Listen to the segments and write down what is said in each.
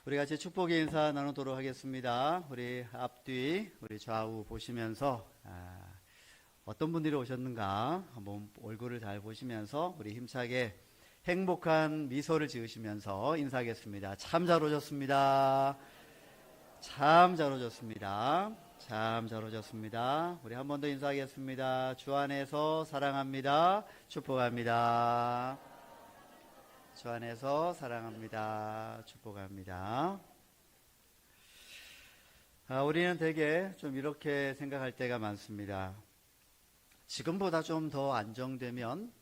우리 같이 축복의 인사 나누도록 하겠습니다. 우리 앞뒤, 우리 좌우 보시면서 어떤 분들이 오셨는가 한번 얼굴을 잘 보시면서 우리 힘차게 행복한 미소를 지으시면서 인사하겠습니다. 참 잘 오셨습니다. 참 잘 오셨습니다. 참 잘 오셨습니다. 우리 한 번 더 인사하겠습니다. 주 안에서 사랑합니다. 축복합니다. 주 안에서 사랑합니다. 축복합니다. 우리는 되게 좀 이렇게 생각할 때가 많습니다. 지금보다 좀 더 안정되면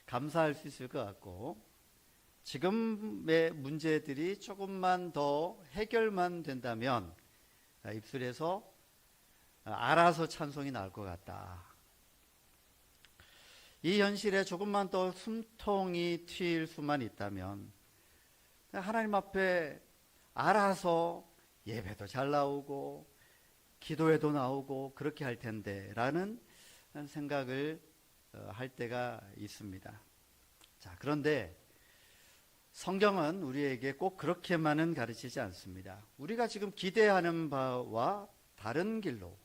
감사할 수 있을 것 같고, 지금의 문제들이 조금만 더 해결만 된다면 입술에서 알아서 찬송이 나올 것 같다. 이 현실에 조금만 더 숨통이 트일 수만 있다면 하나님 앞에 알아서 예배도 잘 나오고 기도에도 나오고 그렇게 할 텐데 라는 생각을 할 때가 있습니다. 자, 그런데 성경은 우리에게 꼭 그렇게만은 가르치지 않습니다. 우리가 지금 기대하는 바와 다른 길로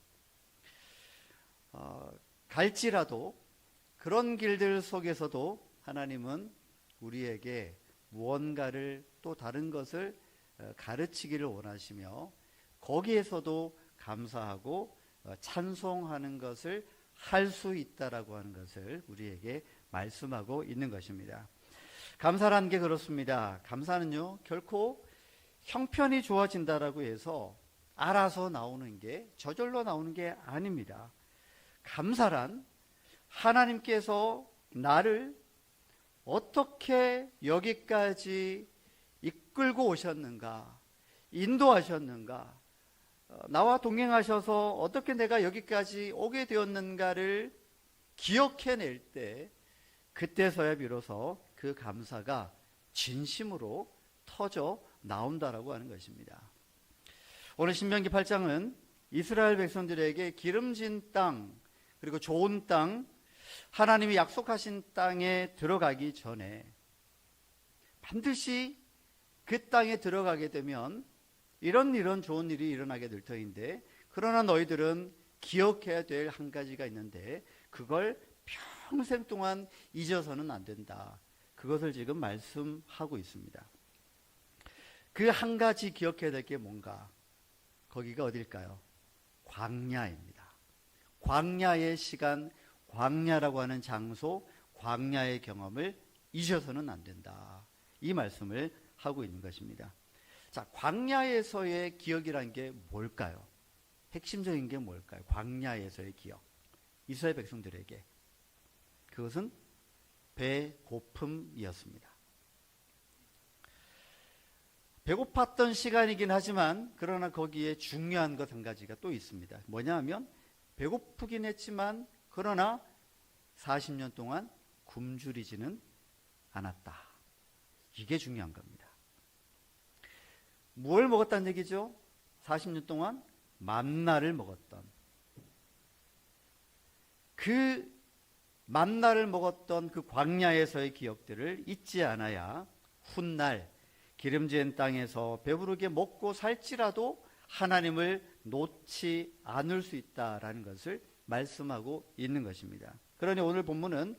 갈지라도 그런 길들 속에서도 하나님은 우리에게 무언가를 또 다른 것을 가르치기를 원하시며 거기에서도 감사하고 찬송하는 것을 할 수 있다라고 하는 것을 우리에게 말씀하고 있는 것입니다. 감사라는 게 그렇습니다. 감사는요, 결코 형편이 좋아진다라고 해서 알아서 나오는 게, 저절로 나오는 게 아닙니다. 감사란 하나님께서 나를 어떻게 여기까지 이끌고 오셨는가, 인도하셨는가, 나와 동행하셔서 어떻게 내가 여기까지 오게 되었는가를 기억해낼 때, 그때서야 비로소 그 감사가 진심으로 터져 나온다라고 하는 것입니다. 오늘 신명기 8장은 이스라엘 백성들에게 기름진 땅, 그리고 좋은 땅, 하나님이 약속하신 땅에 들어가기 전에 반드시 그 땅에 들어가게 되면 이런 좋은 일이 일어나게 될 터인데, 그러나 너희들은 기억해야 될 한 가지가 있는데 그걸 평생 동안 잊어서는 안 된다. 그것을 지금 말씀하고 있습니다. 그 한 가지 기억해야 될 게 뭔가? 거기가 어딜까요? 광야입니다. 광야의 시간, 광야라고 하는 장소, 광야의 경험을 잊어서는 안 된다. 이 말씀을 하고 있는 것입니다. 자, 광야에서의 기억이란 게 뭘까요? 핵심적인 게 뭘까요? 광야에서의 기억. 이스라엘 백성들에게. 그것은 배고픔이었습니다. 배고팠던 시간이긴 하지만, 그러나 거기에 중요한 것 한 가지가 또 있습니다. 뭐냐 하면, 배고프긴 했지만 그러나 40년 동안 굶주리지는 않았다. 이게 중요한 겁니다. 무엇을 먹었다는 얘기죠? 40년 동안 만나를 먹었던, 그 만나를 먹었던 그 광야에서의 기억들을 잊지 않아야 훗날 기름진 땅에서 배부르게 먹고 살지라도 하나님을 놓지 않을 수 있다라는 것을 말씀하고 있는 것입니다. 그러니 오늘 본문은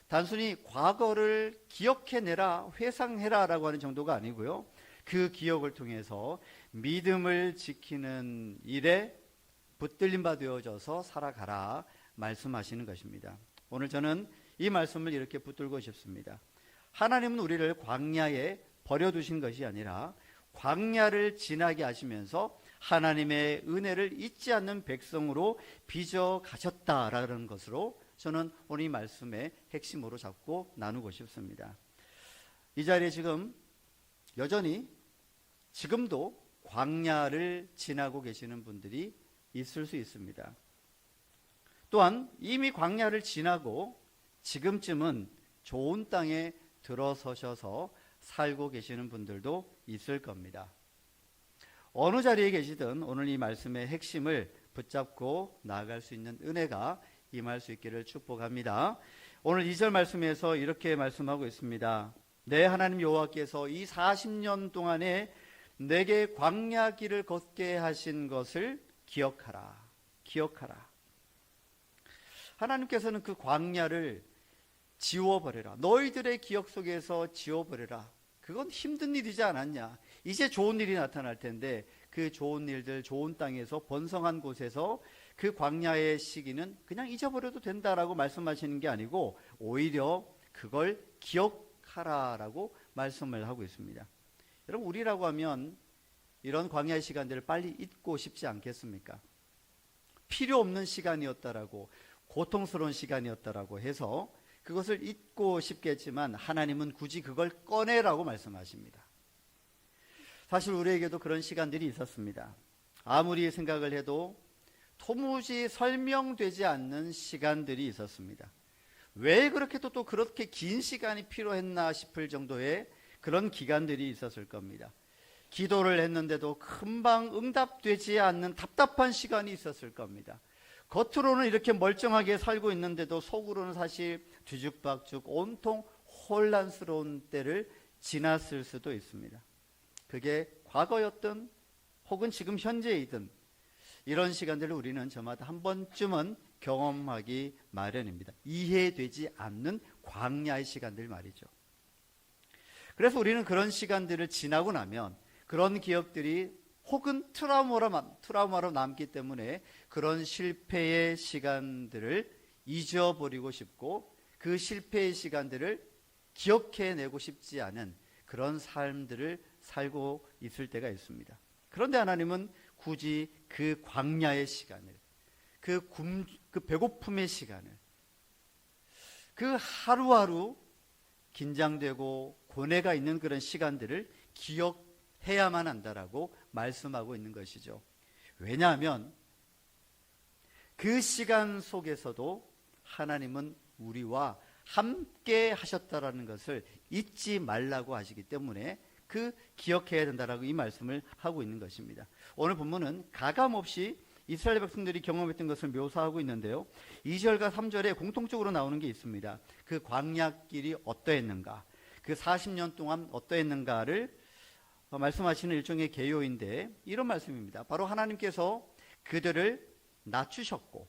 단순히 과거를 기억해내라, 회상해라 라고 하는 정도가 아니고요, 그 기억을 통해서 믿음을 지키는 일에 붙들림 바 되어져서 살아가라 말씀하시는 것입니다. 오늘 저는 이 말씀을 이렇게 붙들고 싶습니다. 하나님은 우리를 광야에 버려두신 것이 아니라 광야를 지나게 하시면서 하나님의 은혜를 잊지 않는 백성으로 빚어 가셨다라는 것으로 저는 오늘 이 말씀의 핵심으로 잡고 나누고 싶습니다. 이 자리에 지금 여전히 지금도 광야를 지나고 계시는 분들이 있을 수 있습니다. 또한 이미 광야를 지나고 지금쯤은 좋은 땅에 들어서셔서 살고 계시는 분들도 있을 겁니다. 어느 자리에 계시든 오늘 이 말씀의 핵심을 붙잡고 나아갈 수 있는 은혜가 임할 수 있기를 축복합니다. 오늘 2절 말씀에서 이렇게 말씀하고 있습니다. 내 하나님 여호와께서 이 40년 동안에 내게 광야 길을 걷게 하신 것을 기억하라. 기억하라. 하나님께서는 그 광야를 지워버려라. 너희들의 기억 속에서 지워버려라. 그건 힘든 일이지 않았냐. 이제 좋은 일이 나타날 텐데 그 좋은 일들, 좋은 땅에서 번성한 곳에서 그 광야의 시기는 그냥 잊어버려도 된다라고 말씀하시는 게 아니고 오히려 그걸 기억하라라고 말씀을 하고 있습니다. 여러분, 우리라고 하면 이런 광야의 시간들을 빨리 잊고 싶지 않겠습니까? 필요 없는 시간이었다라고, 고통스러운 시간이었다라고 해서 그것을 잊고 싶겠지만 하나님은 굳이 그걸 꺼내라고 말씀하십니다. 사실 우리에게도 그런 시간들이 있었습니다. 아무리 생각을 해도 도무지 설명되지 않는 시간들이 있었습니다. 왜 그렇게 또 그렇게 긴 시간이 필요했나 싶을 정도의 그런 기간들이 있었을 겁니다. 기도를 했는데도 금방 응답되지 않는 답답한 시간이 있었을 겁니다. 겉으로는 이렇게 멀쩡하게 살고 있는데도 속으로는 사실 뒤죽박죽 온통 혼란스러운 때를 지났을 수도 있습니다. 그게 과거였든 혹은 지금 현재이든 이런 시간들을 우리는 저마다 한 번쯤은 경험하기 마련입니다. 이해되지 않는 광야의 시간들 말이죠. 그래서 우리는 그런 시간들을 지나고 나면 그런 기억들이 혹은 트라우마로 남기 때문에 그런 실패의 시간들을 잊어버리고 싶고 그 실패의 시간들을 기억해내고 싶지 않은 그런 삶들을 살고 있을 때가 있습니다. 그런데 하나님은 굳이 그 광야의 시간을, 그 배고픔의 시간을, 그 하루하루 긴장되고 고뇌가 있는 그런 시간들을 기억해야만 한다라고 말씀하고 있는 것이죠. 왜냐하면 그 시간 속에서도 하나님은 우리와 함께 하셨다라는 것을 잊지 말라고 하시기 때문에 그 기억해야 된다라고 이 말씀을 하고 있는 것입니다. 오늘 본문은 가감없이 이스라엘 백성들이 경험했던 것을 묘사하고 있는데요. 2절과 3절에 공통적으로 나오는 게 있습니다. 그 광야길이 어떠했는가, 그 40년 동안 어떠했는가를 말씀하시는 일종의 개요인데 이런 말씀입니다. 바로 하나님께서 그들을 낮추셨고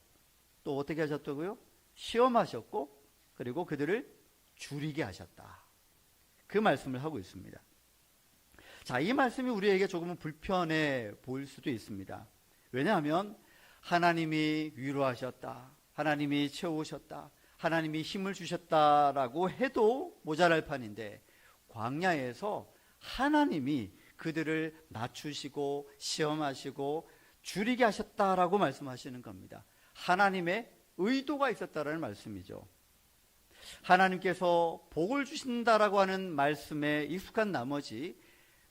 또 어떻게 하셨다고요? 시험하셨고 그리고 그들을 줄이게 하셨다. 그 말씀을 하고 있습니다. 자, 이 말씀이 우리에게 조금은 불편해 보일 수도 있습니다. 왜냐하면 하나님이 위로하셨다, 하나님이 채우셨다, 하나님이 힘을 주셨다라고 해도 모자랄 판인데 광야에서 하나님이 그들을 낮추시고 시험하시고 줄이게 하셨다라고 말씀하시는 겁니다. 하나님의 의도가 있었다라는 말씀이죠. 하나님께서 복을 주신다라고 하는 말씀에 익숙한 나머지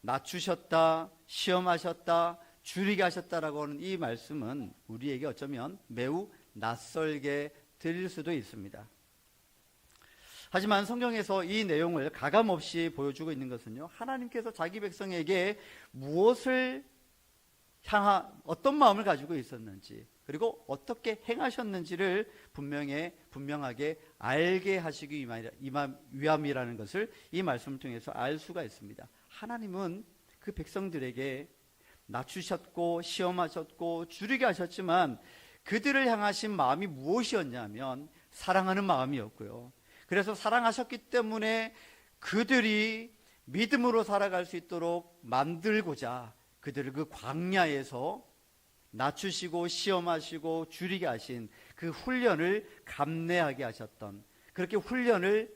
낮추셨다, 시험하셨다, 줄이게 하셨다라고 하는 이 말씀은 우리에게 어쩌면 매우 낯설게 들릴 수도 있습니다. 하지만 성경에서 이 내용을 가감없이 보여주고 있는 것은요, 하나님께서 자기 백성에게 무엇을 어떤 마음을 가지고 있었는지 그리고 어떻게 행하셨는지를 분명하게 알게 하시기 위함이라는 것을 이 말씀을 통해서 알 수가 있습니다. 하나님은 그 백성들에게 낮추셨고 시험하셨고 줄이게 하셨지만 그들을 향하신 마음이 무엇이었냐면 사랑하는 마음이었고요. 그래서 사랑하셨기 때문에 그들이 믿음으로 살아갈 수 있도록 만들고자 그들을 그 광야에서 낮추시고 시험하시고 줄이게 하신 그 훈련을 감내하게 하셨던, 그렇게 훈련을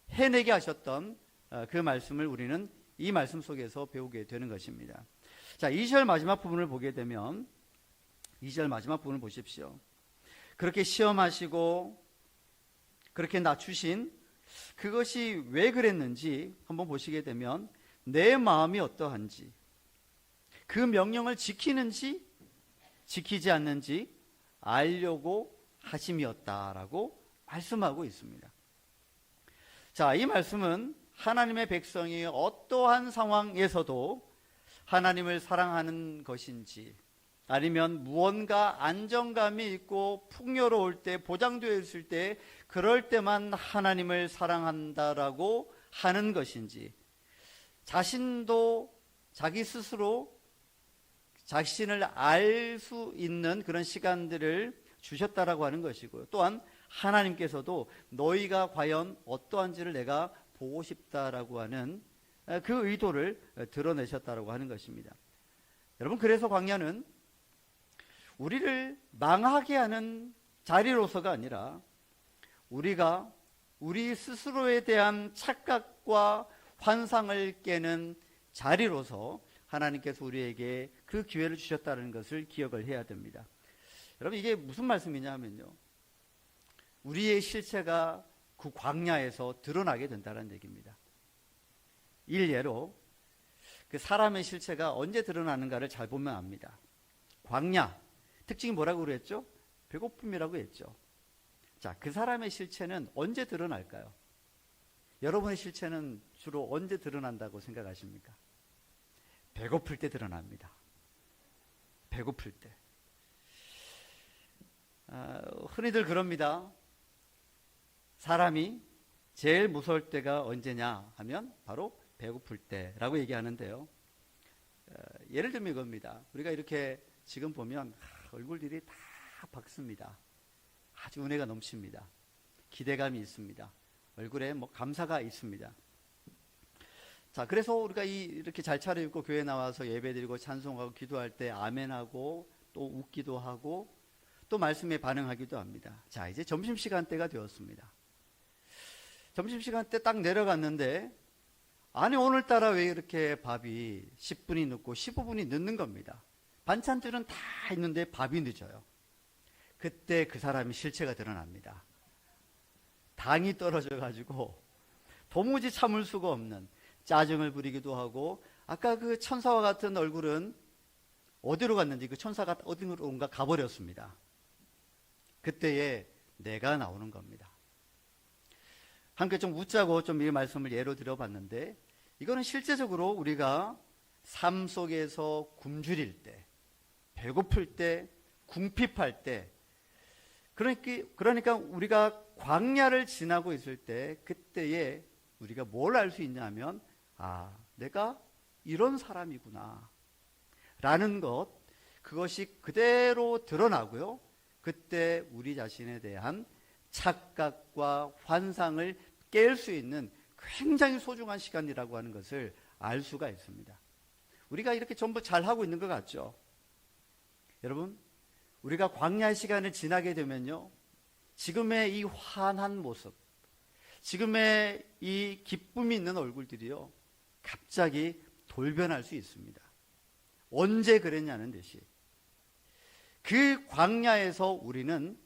해내게 하셨던 그 말씀을 우리는 이 말씀 속에서 배우게 되는 것입니다. 자, 2절 마지막 부분을 보게 되면 2절 마지막 부분을 보십시오. 그렇게 시험하시고 그렇게 낮추신 그것이 왜 그랬는지 한번 보시게 되면 내 마음이 어떠한지, 그 명령을 지키는지 지키지 않는지 알려고 하심이었다라고 말씀하고 있습니다. 자, 이 말씀은 하나님의 백성이 어떠한 상황에서도 하나님을 사랑하는 것인지 아니면 무언가 안정감이 있고 풍요로울 때 보장되어 있을 때 그럴 때만 하나님을 사랑한다라고 하는 것인지, 자신도 자기 스스로 자신을 알 수 있는 그런 시간들을 주셨다라고 하는 것이고요. 또한 하나님께서도 너희가 과연 어떠한지를 내가 보고 싶다라고 하는 그 의도를 드러내셨다라고 하는 것입니다. 여러분, 그래서 광야는 우리를 망하게 하는 자리로서가 아니라 우리가 우리 스스로에 대한 착각과 환상을 깨는 자리로서 하나님께서 우리에게 그 기회를 주셨다는 것을 기억을 해야 됩니다. 여러분, 이게 무슨 말씀이냐면요, 우리의 실체가 그 광야에서 드러나게 된다는 얘기입니다. 일례로 그 사람의 실체가 언제 드러나는가를 잘 보면 압니다. 광야 특징이 뭐라고 그랬죠? 배고픔이라고 했죠. 자, 그 사람의 실체는 언제 드러날까요? 여러분의 실체는 주로 언제 드러난다고 생각하십니까? 배고플 때 드러납니다. 배고플 때. 흔히들 그럽니다. 사람이 제일 무서울 때가 언제냐 하면 바로 배고플 때라고 얘기하는데요. 예를 들면 이겁니다. 우리가 이렇게 지금 보면 얼굴들이 다 밝습니다. 아주 은혜가 넘칩니다. 기대감이 있습니다. 얼굴에 감사가 있습니다. 자, 그래서 우리가 이렇게 잘 차려입고 교회 나와서 예배드리고 찬송하고 기도할 때 아멘하고 또 웃기도 하고 또 말씀에 반응하기도 합니다. 자, 이제 점심시간 때가 되었습니다. 점심시간 때 딱 내려갔는데, 아니 오늘따라 왜 이렇게 밥이 10분이 늦고 15분이 늦는 겁니다. 반찬들은 다 있는데 밥이 늦어요. 그때 그 사람의 실체가 드러납니다. 당이 떨어져가지고 도무지 참을 수가 없는 짜증을 부리기도 하고, 아까 그 천사와 같은 얼굴은 어디로 갔는지, 그 천사가 어디론가 가버렸습니다. 그때에 내가 나오는 겁니다. 함께 좀 웃자고 좀 이 말씀을 예로 들어봤는데, 이거는 실제적으로 우리가 삶 속에서 굶주릴 때, 배고플 때, 궁핍할 때, 그러니까 우리가 광야를 지나고 있을 때, 그때에 우리가 뭘 알 수 있냐면, 아, 내가 이런 사람이구나 라는 것, 그것이 그대로 드러나고요. 그때 우리 자신에 대한 착각과 환상을 깰 수 있는 굉장히 소중한 시간이라고 하는 것을 알 수가 있습니다. 우리가 이렇게 전부 잘하고 있는 것 같죠? 여러분, 우리가 광야의 시간을 지나게 되면요, 지금의 이 환한 모습, 지금의 이 기쁨이 있는 얼굴들이요, 갑자기 돌변할 수 있습니다. 언제 그랬냐는 듯이. 그 광야에서 우리는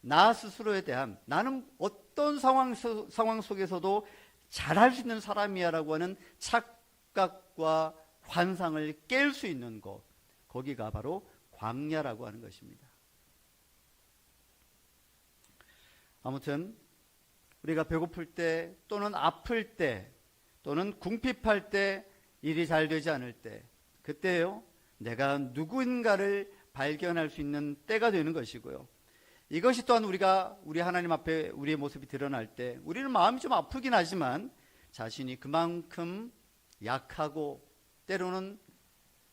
나 스스로에 대한, 나는 어떤 상황 속에서도 잘할 수 있는 사람이야 라고 하는 착각과 환상을 깰 수 있는 곳, 거기가 바로 광야라고 하는 것입니다. 아무튼 우리가 배고플 때, 또는 아플 때, 또는 궁핍할 때, 일이 잘 되지 않을 때, 그때요, 내가 누구인가를 발견할 수 있는 때가 되는 것이고요. 이것이 또한 우리 하나님 앞에 우리의 모습이 드러날 때, 우리는 마음이 좀 아프긴 하지만 자신이 그만큼 약하고, 때로는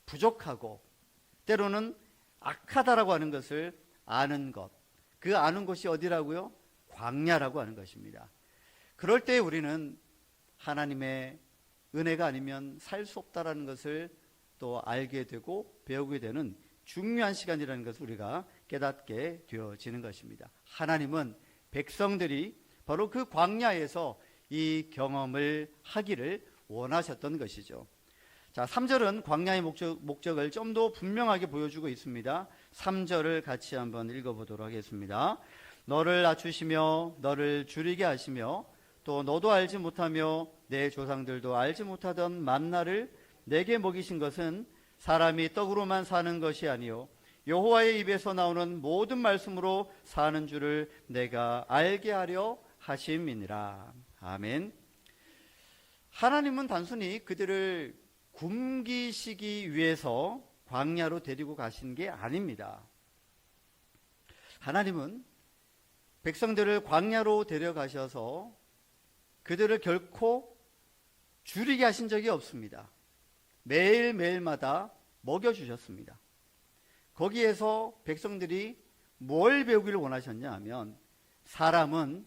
부족하고, 때로는 악하다라고 하는 것을 아는 것, 그 아는 것이 어디라고요? 광야라고 하는 것입니다. 그럴 때 우리는 하나님의 은혜가 아니면 살 수 없다라는 것을 또 알게 되고 배우게 되는 중요한 시간이라는 것을 우리가 깨닫게 되어지는 것입니다. 하나님은 백성들이 바로 그 광야에서 이 경험을 하기를 원하셨던 것이죠. 자, 3절은 광야의 목적을 좀 더 분명하게 보여주고 있습니다. 3절을 같이 한번 읽어보도록 하겠습니다. 너를 낮추시며 너를 줄이게 하시며 또 너도 알지 못하며 내 조상들도 알지 못하던 만나를 내게 먹이신 것은 사람이 떡으로만 사는 것이 아니요 여호와의 입에서 나오는 모든 말씀으로 사는 줄을 내가 알게 하려 하심이니라. 아멘. 하나님은 단순히 그들을 굶기시기 위해서 광야로 데리고 가신 게 아닙니다. 하나님은 백성들을 광야로 데려가셔서 그들을 결코 줄이게 하신 적이 없습니다. 매일매일마다 먹여주셨습니다. 거기에서 백성들이 뭘 배우기를 원하셨냐 하면 사람은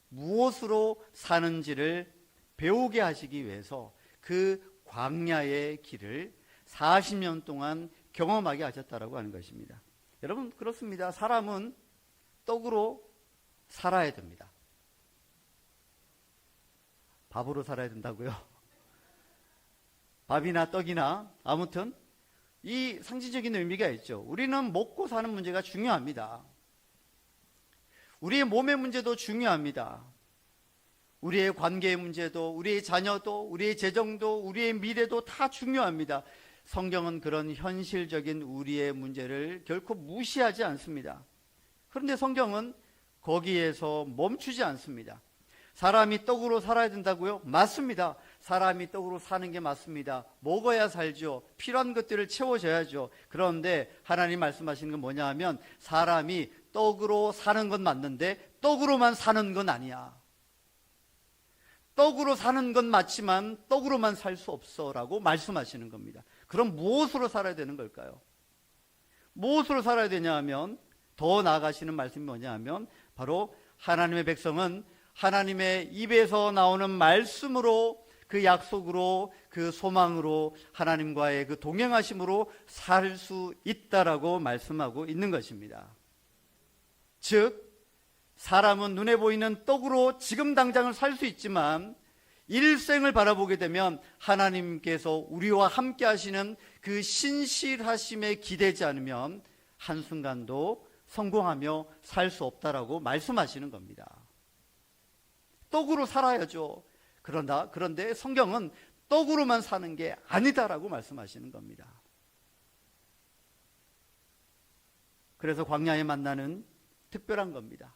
무엇으로 사는지를 배우게 하시기 위해서 그 광야의 길을 40년 동안 경험하게 하셨다라고 하는 것입니다. 여러분, 그렇습니다. 사람은 떡으로 살아야 됩니다. 밥으로 살아야 된다고요? 밥이나 떡이나 아무튼 이 상징적인 의미가 있죠. 우리는 먹고 사는 문제가 중요합니다. 우리의 몸의 문제도 중요합니다. 우리의 관계의 문제도, 우리의 자녀도, 우리의 재정도, 우리의 미래도 다 중요합니다. 성경은 그런 현실적인 우리의 문제를 결코 무시하지 않습니다. 그런데 성경은 거기에서 멈추지 않습니다. 사람이 떡으로 살아야 된다고요? 맞습니다. 사람이 떡으로 사는 게 맞습니다. 먹어야 살죠. 필요한 것들을 채워줘야죠. 그런데 하나님 말씀하시는 건 뭐냐 하면 사람이 떡으로 사는 건 맞는데 떡으로만 사는 건 아니야. 떡으로 사는 건 맞지만 떡으로만 살 수 없어 라고 말씀하시는 겁니다. 그럼 무엇으로 살아야 되는 걸까요? 무엇으로 살아야 되냐 하면 더 나아가시는 말씀이 뭐냐 하면 바로 하나님의 백성은 하나님의 입에서 나오는 말씀으로 그 약속으로 그 소망으로 하나님과의 그 동행하심으로 살 수 있다라고 말씀하고 있는 것입니다. 즉 사람은 눈에 보이는 떡으로 지금 당장을 살 수 있지만 일생을 바라보게 되면 하나님께서 우리와 함께 하시는 그 신실하심에 기대지 않으면 한순간도 성공하며 살 수 없다라고 말씀하시는 겁니다. 떡으로 살아야죠. 그런데 성경은 떡으로만 사는 게 아니다라고 말씀하시는 겁니다. 그래서 광야의 만나는 특별한 겁니다.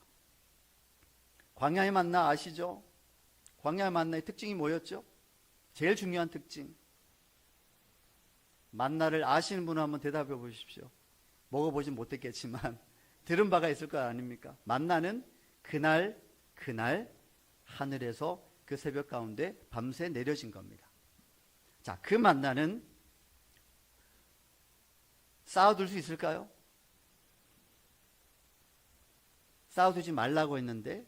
광야의 만나 아시죠? 광야의 만나의 특징이 뭐였죠? 제일 중요한 특징. 만나를 아시는 분은 한번 대답해 보십시오. 먹어보진 못했겠지만 들은 바가 있을 거 아닙니까? 만나는 그날 하늘에서 그 새벽 가운데 밤새 내려진 겁니다. 자, 그 만나는 쌓아둘 수 있을까요? 쌓아두지 말라고 했는데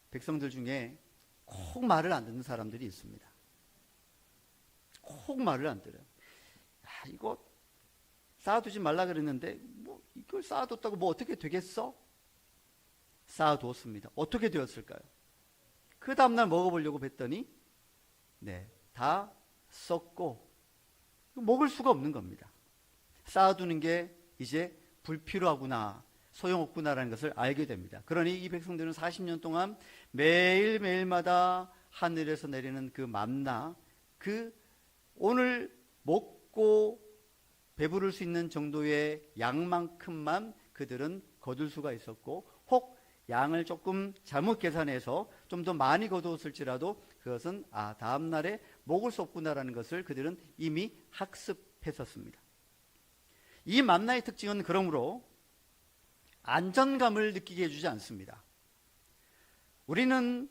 백성들 중에 꼭 말을 안 듣는 사람들이 있습니다. 꼭 말을 안 들어요. 이거 쌓아두지 말라 그랬는데 뭐 이걸 쌓아뒀다고 뭐 어떻게 되겠어? 쌓아두었습니다. 어떻게 되었을까요? 그 다음날 먹어보려고 뵀더니 다 썩고 먹을 수가 없는 겁니다. 쌓아두는 게 이제 불필요하구나, 소용없구나라는 것을 알게 됩니다. 그러니 이 백성들은 40년 동안 매일매일마다 하늘에서 내리는 그 만나, 그 오늘 먹고 배부를 수 있는 정도의 양만큼만 그들은 거둘 수가 있었고, 혹 양을 조금 잘못 계산해서 좀 더 많이 거두었을지라도 그것은 다음 날에 먹을 수 없구나라는 것을 그들은 이미 학습했었습니다. 이 만나의 특징은 그러므로 안정감을 느끼게 해주지 않습니다. 우리는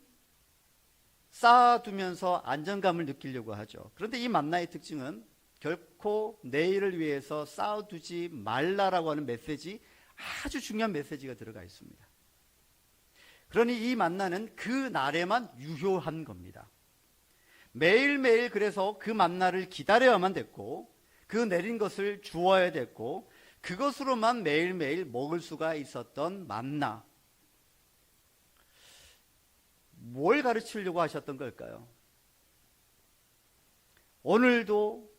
쌓아두면서 안정감을 느끼려고 하죠. 그런데 이 만나의 특징은 결코 내일을 위해서 쌓아두지 말라라고 하는 메시지, 아주 중요한 메시지가 들어가 있습니다. 그러니 이 만나는 그 날에만 유효한 겁니다. 매일매일 그래서 그 만나를 기다려야만 됐고, 그 내린 것을 주어야 됐고, 그것으로만 매일매일 먹을 수가 있었던 만나. 뭘 가르치려고 하셨던 걸까요? 오늘도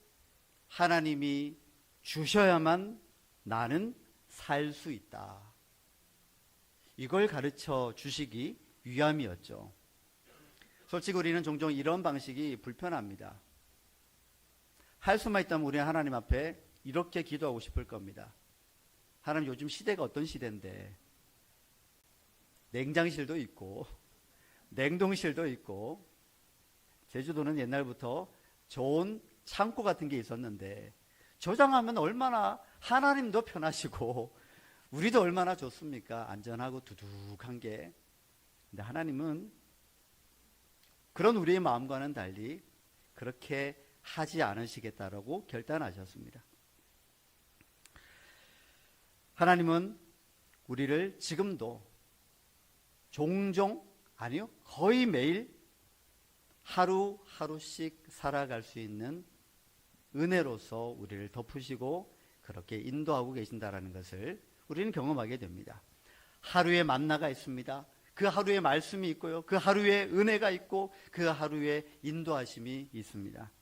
하나님이 주셔야만 나는 살 수 있다. 이걸 가르쳐 주시기 위함이었죠. 솔직히 우리는 종종 이런 방식이 불편합니다. 할 수만 있다면 우리는 하나님 앞에 이렇게 기도하고 싶을 겁니다. 하나님, 요즘 시대가 어떤 시대인데 냉장실도 있고 냉동실도 있고, 제주도는 옛날부터 좋은 창고 같은 게 있었는데 저장하면 얼마나 하나님도 편하시고 우리도 얼마나 좋습니까? 안전하고 두둑한 게. 근데 하나님은 그런 우리의 마음과는 달리 그렇게 하지 않으시겠다라고 결단하셨습니다. 하나님은 우리를 지금도 종종, 아니요, 거의 매일 하루하루씩 살아갈 수 있는 은혜로서 우리를 덮으시고 그렇게 인도하고 계신다라는 것을 우리는 경험하게 됩니다. 하루에 만나가 있습니다. 그 하루에 말씀이 있고요. 그 하루에 은혜가 있고 그 하루에 인도하심이 있습니다.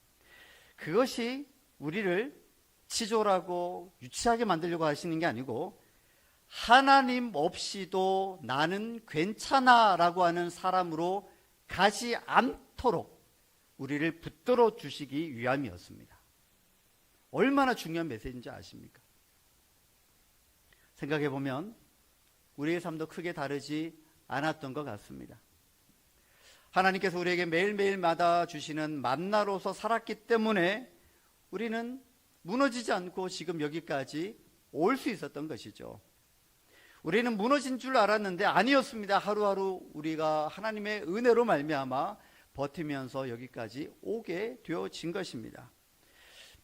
그것이 우리를 치졸하고 유치하게 만들려고 하시는 게 아니고 하나님 없이도 나는 괜찮아라고 하는 사람으로 가지 않도록 우리를 붙들어 주시기 위함이었습니다. 얼마나 중요한 메시지인지 아십니까? 생각해 보면 우리의 삶도 크게 다르지 않았던 것 같습니다. 하나님께서 우리에게 매일매일마다 주시는 만나로서 살았기 때문에 우리는 무너지지 않고 지금 여기까지 올 수 있었던 것이죠. 우리는 무너진 줄 알았는데 아니었습니다. 하루하루 우리가 하나님의 은혜로 말미암아 버티면서 여기까지 오게 되어진 것입니다.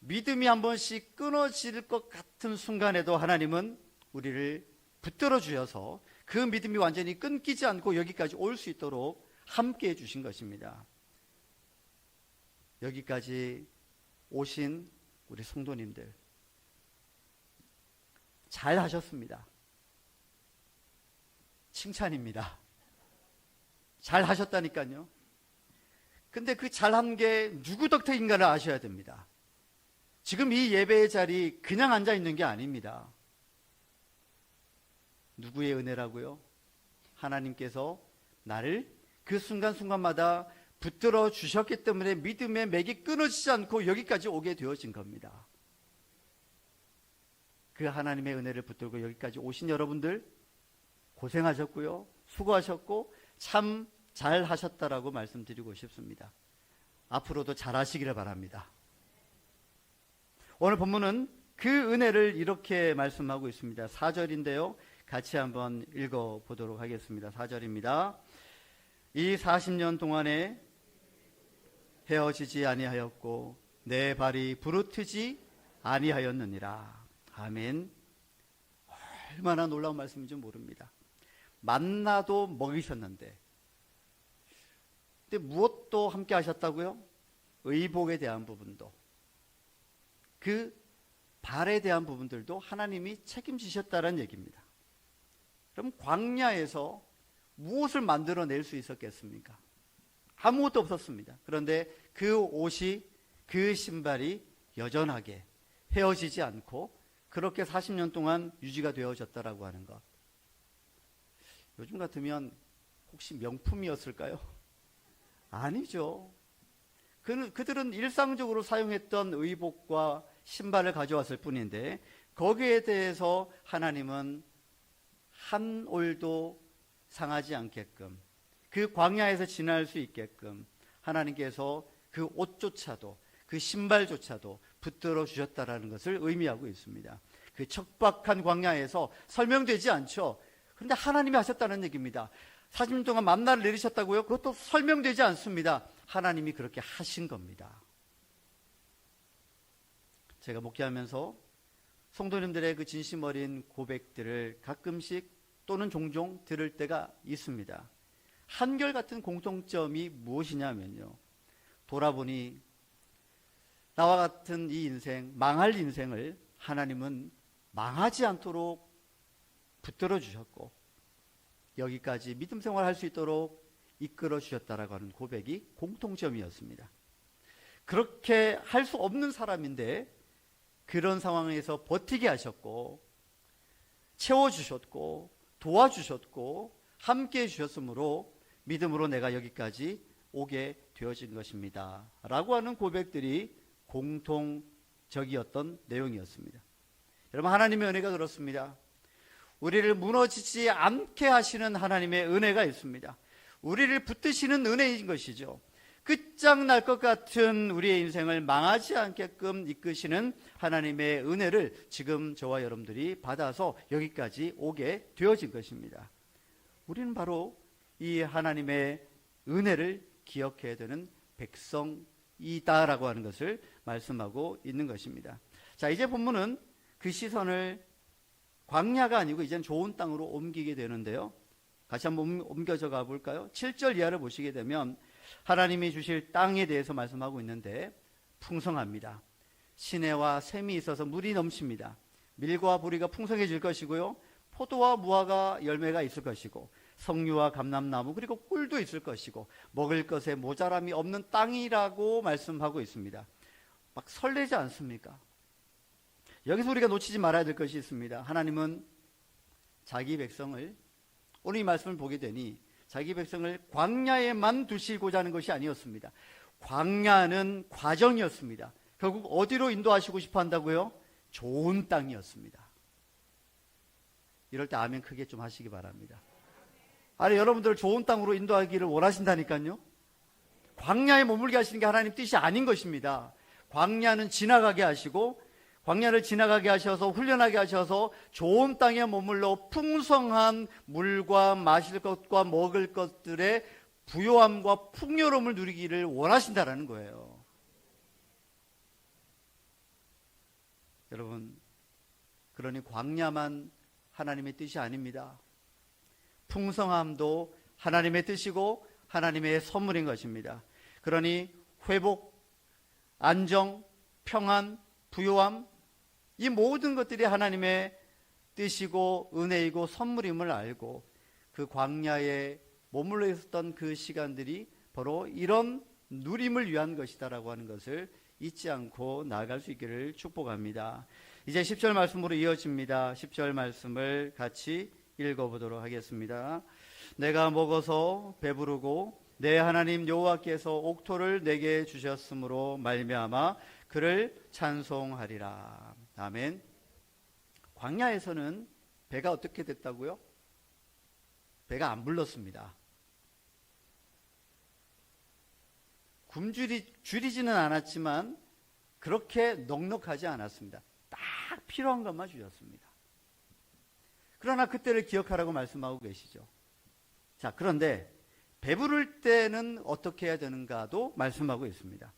믿음이 한 번씩 끊어질 것 같은 순간에도 하나님은 우리를 붙들어 주셔서 그 믿음이 완전히 끊기지 않고 여기까지 올 수 있도록 함께 해주신 것입니다. 여기까지 오신 우리 성도님들 잘 하셨습니다. 칭찬입니다. 잘 하셨다니까요. 근데 그 잘한 게 누구 덕택인가를 아셔야 됩니다. 지금 이 예배의 자리 그냥 앉아 있는 게 아닙니다. 누구의 은혜라고요? 하나님께서 나를 그 순간순간마다 붙들어 주셨기 때문에 믿음의 맥이 끊어지지 않고 여기까지 오게 되어진 겁니다. 그 하나님의 은혜를 붙들고 여기까지 오신 여러분들 고생하셨고요. 수고하셨고 참 잘하셨다라고 말씀드리고 싶습니다. 앞으로도 잘하시기를 바랍니다. 오늘 본문은 그 은혜를 이렇게 말씀하고 있습니다. 4절인데요. 같이 한번 읽어보도록 하겠습니다. 4절입니다. 이 40년 동안에 헤어지지 아니하였고 내 발이 부르트지 아니하였느니라. 아멘. 얼마나 놀라운 말씀인지 모릅니다. 만나도 먹이셨는데 근데 무엇도 함께 하셨다고요? 의복에 대한 부분도 그 발에 대한 부분들도 하나님이 책임지셨다는 얘기입니다. 그럼 광야에서 무엇을 만들어낼 수 있었겠습니까? 아무것도 없었습니다. 그런데 그 옷이, 그 신발이 여전하게 헤어지지 않고 그렇게 40년 동안 유지가 되어졌다라고 하는 것. 요즘 같으면 혹시 명품이었을까요? 아니죠. 그들은 일상적으로 사용했던 의복과 신발을 가져왔을 뿐인데 거기에 대해서 하나님은 한 올도 상하지 않게끔 그 광야에서 지날 수 있게끔 하나님께서 그 옷조차도 그 신발조차도 붙들어 주셨다라는 것을 의미하고 있습니다. 그 척박한 광야에서 설명되지 않죠. 그런데 하나님이 하셨다는 얘기입니다. 40년 동안 만나를 내리셨다고요? 그것도 설명되지 않습니다. 하나님이 그렇게 하신 겁니다. 제가 목회하면서 성도님들의 그 진심 어린 고백들을 가끔씩 또는 종종 들을 때가 있습니다. 한결같은 공통점이 무엇이냐면요. 돌아보니 나와 같은 이 인생, 망할 인생을 하나님은 망하지 않도록 붙들어 주셨고 여기까지 믿음 생활할 수 있도록 이끌어 주셨다라고 하는 고백이 공통점이었습니다. 그렇게 할 수 없는 사람인데 그런 상황에서 버티게 하셨고 채워주셨고 도와주셨고 함께해 주셨으므로 믿음으로 내가 여기까지 오게 되어진 것입니다 라고 하는 고백들이 공통적이었던 내용이었습니다. 여러분, 하나님의 은혜가 그렇습니다. 우리를 무너지지 않게 하시는 하나님의 은혜가 있습니다. 우리를 붙드시는 은혜인 것이죠. 끝장날 것 같은 우리의 인생을 망하지 않게끔 이끄시는 하나님의 은혜를 지금 저와 여러분들이 받아서 여기까지 오게 되어진 것입니다. 우리는 바로 이 하나님의 은혜를 기억해야 되는 백성인 이다라고 하는 것을 말씀하고 있는 것입니다. 자, 이제 본문은 그 시선을 광야가 아니고 이제는 좋은 땅으로 옮기게 되는데요. 같이 한번 옮겨져 가볼까요? 7절 이하를 보시게 되면 하나님이 주실 땅에 대해서 말씀하고 있는데 풍성합니다. 시내와 샘이 있어서 물이 넘칩니다. 밀과 보리가 풍성해질 것이고요. 포도와 무화과 열매가 있을 것이고 석류와 감람나무 그리고 꿀도 있을 것이고 먹을 것에 모자람이 없는 땅이라고 말씀하고 있습니다. 막 설레지 않습니까? 여기서 우리가 놓치지 말아야 될 것이 있습니다. 하나님은 자기 백성을, 오늘 이 말씀을 보게 되니 자기 백성을 광야에만 두시고자 하는 것이 아니었습니다. 광야는 과정이었습니다. 결국 어디로 인도하시고 싶어 한다고요? 좋은 땅이었습니다. 이럴 때 아멘 크게 좀 하시기 바랍니다. 아니, 여러분들 좋은 땅으로 인도하기를 원하신다니까요. 광야에 머물게 하시는 게 하나님 뜻이 아닌 것입니다. 광야는 지나가게 하시고 광야를 지나가게 하셔서 훈련하게 하셔서 좋은 땅에 머물러 풍성한 물과 마실 것과 먹을 것들의 부요함과 풍요로움을 누리기를 원하신다라는 거예요. 여러분, 그러니 광야만 하나님의 뜻이 아닙니다. 풍성함도 하나님의 뜻이고 하나님의 선물인 것입니다. 그러니 회복, 안정, 평안, 부요함, 이 모든 것들이 하나님의 뜻이고 은혜이고 선물임을 알고 그 광야에 머물러 있었던 그 시간들이 바로 이런 누림을 위한 것이다라고 하는 것을 잊지 않고 나아갈 수 있기를 축복합니다. 이제 10절 말씀으로 이어집니다. 10절 말씀을 같이 읽어보도록 하겠습니다. 내가 먹어서 배부르고 내 하나님 여호와께서 옥토를 내게 주셨으므로 말미암아 그를 찬송하리라. 아멘. 광야에서는 배가 어떻게 됐다고요? 배가 안 불렀습니다. 줄이지는 않았지만 그렇게 넉넉하지 않았습니다. 딱 필요한 것만 주셨습니다. 그러나 그때를 기억하라고 말씀하고 계시죠. 자, 그런데 배부를 때는 어떻게 해야 되는가도 말씀하고 있습니다.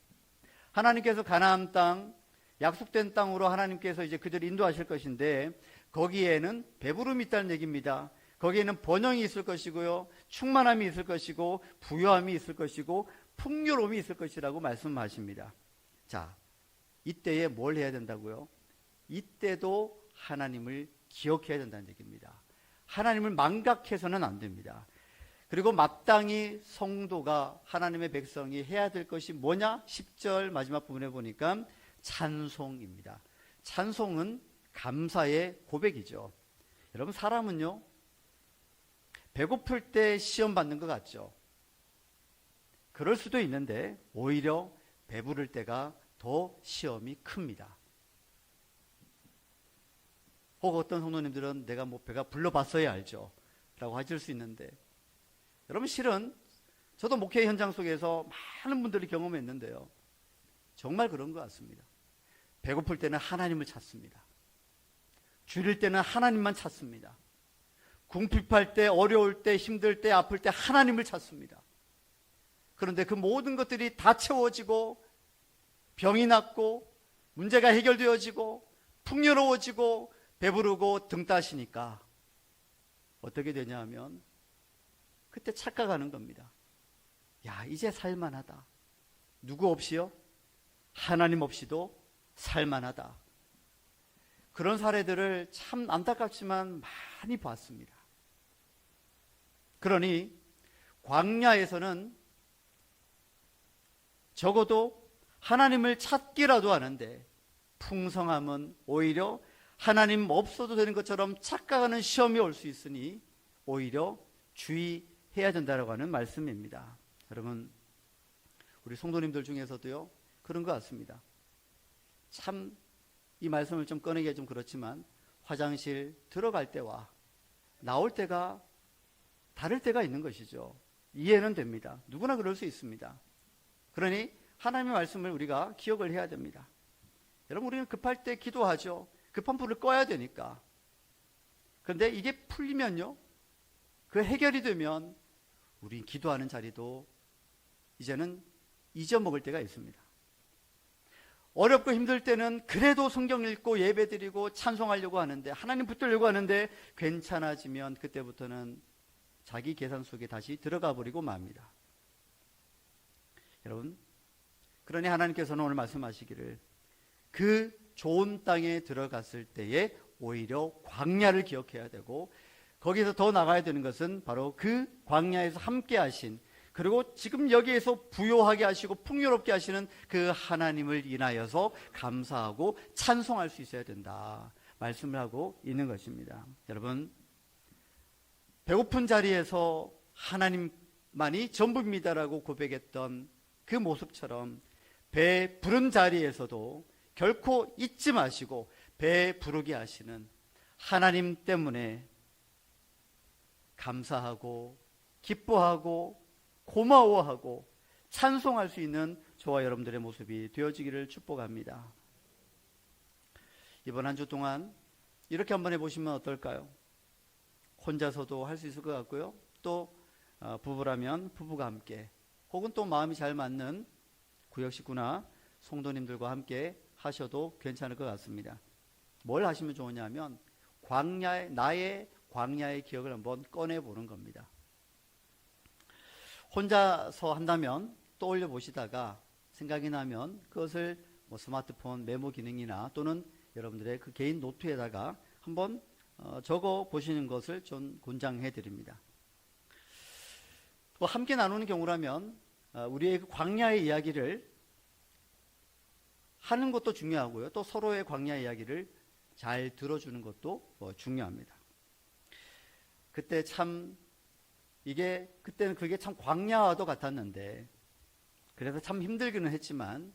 하나님께서 가나안 땅, 약속된 땅으로 하나님께서 이제 그들을 인도하실 것인데 거기에는 배부름이 있다는 얘기입니다. 거기에는 번영이 있을 것이고요, 충만함이 있을 것이고 부요함이 있을 것이고 풍요로움이 있을 것이라고 말씀하십니다. 자, 이때에 뭘 해야 된다고요? 이때도 하나님을 기억해야 된다는 얘기입니다. 하나님을 망각해서는 안 됩니다. 그리고 마땅히 성도가, 하나님의 백성이 해야 될 것이 뭐냐? 10절 마지막 부분에 보니까 찬송입니다. 찬송은 감사의 고백이죠. 여러분, 사람은요, 배고플 때 시험 받는 것 같죠? 그럴 수도 있는데 오히려 배부를 때가 더 시험이 큽니다. 혹 어떤 성도님들은 내가 뭐 배가 불러봤어야 알죠 라고 하실 수 있는데, 여러분, 실은 저도 목회 현장 속에서 많은 분들이 경험했는데요, 정말 그런 것 같습니다. 배고플 때는 하나님을 찾습니다. 줄일 때는 하나님만 찾습니다. 궁핍할 때, 어려울 때, 힘들 때, 아플 때 하나님을 찾습니다. 그런데 그 모든 것들이 다 채워지고 병이 낫고 문제가 해결되어지고 풍요로워지고 배부르고 등 따시니까 어떻게 되냐 하면 그때 착각하는 겁니다. 야, 이제 살만하다. 누구 없이요? 하나님 없이도 살만하다. 그런 사례들을 참 안타깝지만 많이 봤습니다. 그러니 광야에서는 적어도 하나님을 찾기라도 하는데 풍성함은 오히려 하나님 없어도 되는 것처럼 착각하는 시험이 올 수 있으니 오히려 주의해야 된다고 하는 말씀입니다. 여러분, 우리 성도님들 중에서도요, 그런 것 같습니다. 참 이 말씀을 좀 꺼내기가 좀 그렇지만 화장실 들어갈 때와 나올 때가 다를 때가 있는 것이죠. 이해는 됩니다. 누구나 그럴 수 있습니다. 그러니 하나님의 말씀을 우리가 기억을 해야 됩니다. 여러분, 우리는 급할 때 기도하죠. 급한 불을 꺼야 되니까. 그런데 이게 풀리면요, 그 해결이 되면 우리 기도하는 자리도 이제는 잊어먹을 때가 있습니다. 어렵고 힘들 때는 그래도 성경 읽고 예배드리고 찬송하려고 하는데, 하나님 붙들려고 하는데 괜찮아지면 그때부터는 자기 계산 속에 다시 들어가 버리고 맙니다. 여러분, 그러니 하나님께서는 오늘 말씀하시기를 그 좋은 땅에 들어갔을 때에 오히려 광야를 기억해야 되고, 거기서 더 나가야 되는 것은 바로 그 광야에서 함께 하신, 그리고 지금 여기에서 부요하게 하시고 풍요롭게 하시는 그 하나님을 인하여서 감사하고 찬송할 수 있어야 된다 말씀을 하고 있는 것입니다. 여러분, 배고픈 자리에서 하나님만이 전부입니다라고 고백했던 그 모습처럼 배 부른 자리에서도 결코 잊지 마시고 배 부르게 하시는 하나님 때문에 감사하고 기뻐하고 고마워하고 찬송할 수 있는 저와 여러분들의 모습이 되어지기를 축복합니다. 이번 한 주 동안 이렇게 한번 해보시면 어떨까요? 혼자서도 할 수 있을 것 같고요, 또 부부라면 부부가 함께, 혹은 또 마음이 잘 맞는 구역 식구나 성도님들과 함께 하셔도 괜찮을 것 같습니다. 뭘 하시면 좋으냐면 나의 광야의 기억을 한번 꺼내보는 겁니다. 혼자서 한다면 떠올려 보시다가 생각이 나면 그것을 스마트폰 메모 기능이나 또는 여러분들의 그 개인 노트에다가 한번 적어 보시는 것을 좀 권장해 드립니다. 또 함께 나누는 경우라면 우리의 그 광야의 이야기를 하는 것도 중요하고요, 또 서로의 광야 이야기를 잘 들어주는 것도 중요합니다. 그때는 그게 참 광야와도 같았는데, 그래서 참 힘들기는 했지만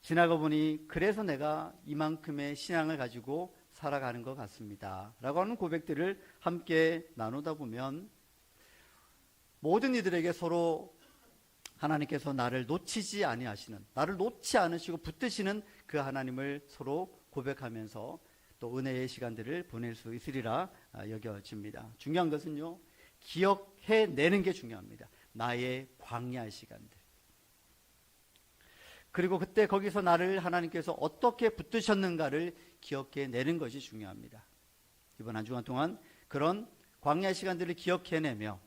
지나고 보니 그래서 내가 이만큼의 신앙을 가지고 살아가는 것 같습니다 라고 하는 고백들을 함께 나누다 보면 모든 이들에게 서로 하나님께서 나를 놓치지 아니하시는, 나를 놓지 않으시고 붙드시는 그 하나님을 서로 고백하면서 또 은혜의 시간들을 보낼 수 있으리라 여겨집니다. 중요한 것은요, 기억해내는 게 중요합니다. 나의 광야의 시간들. 그리고 그때 거기서 나를 하나님께서 어떻게 붙드셨는가를 기억해내는 것이 중요합니다. 이번 한 주간 동안 그런 광야의 시간들을 기억해내며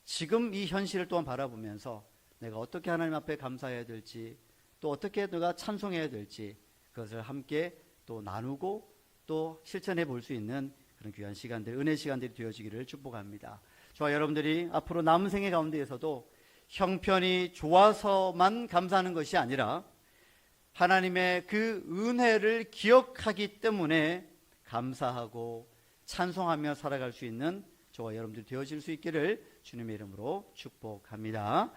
지금 이 현실을 또한 바라보면서 내가 어떻게 하나님 앞에 감사해야 될지, 또 어떻게 내가 찬송해야 될지, 그것을 함께 또 나누고 또 실천해 볼 수 있는 그런 귀한 시간들, 은혜 시간들이 되어지기를 축복합니다. 저와 여러분들이 앞으로 남은 생애 가운데에서도 형편이 좋아서만 감사하는 것이 아니라 하나님의 그 은혜를 기억하기 때문에 감사하고 찬송하며 살아갈 수 있는 저와 여러분들이 되어질 수 있기를 주님의 이름으로 축복합니다.